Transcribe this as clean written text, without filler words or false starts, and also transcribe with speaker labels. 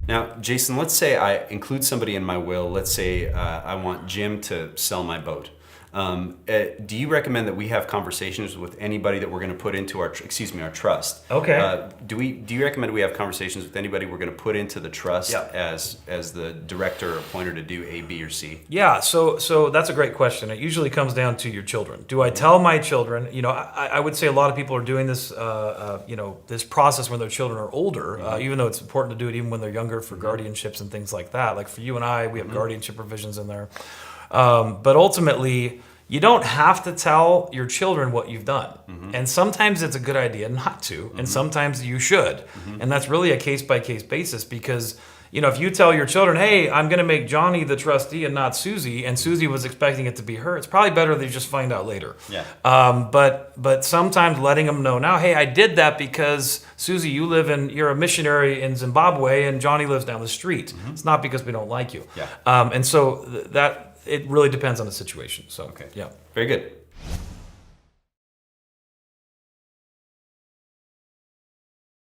Speaker 1: Now, Jason, let's say I include somebody in my will. Let's say I want Jim to sell my boat. Do you recommend that we have conversations with anybody that we're going to put into our trust?
Speaker 2: Okay.
Speaker 1: Do you recommend we have conversations with anybody we're going to put into the trust
Speaker 2: Yeah.
Speaker 1: as the director or appointer to do A, B, or C?
Speaker 2: Yeah, so that's a great question. It usually comes down to your children. Do I tell my children? I would say a lot of people are doing this, this process when their children are older, even though it's important to do it even when they're younger for guardianships and things like that. Like for you and I, we have guardianship provisions in there. But ultimately, you don't have to tell your children what you've done. And sometimes it's a good idea not to, and sometimes you should. And that's really a case-by-case basis because, if you tell your children, hey, I'm going to make Johnny the trustee and not Susie, and Susie was expecting it to be her, it's probably better they just find out later.
Speaker 1: Yeah.
Speaker 2: But sometimes letting them know now, hey, I did that because Susie, you're a missionary in Zimbabwe, and Johnny lives down the street. It's not because we don't like you.
Speaker 1: Yeah.
Speaker 2: And so that it really depends on the situation. So
Speaker 1: Okay.
Speaker 2: yeah.
Speaker 1: Very good.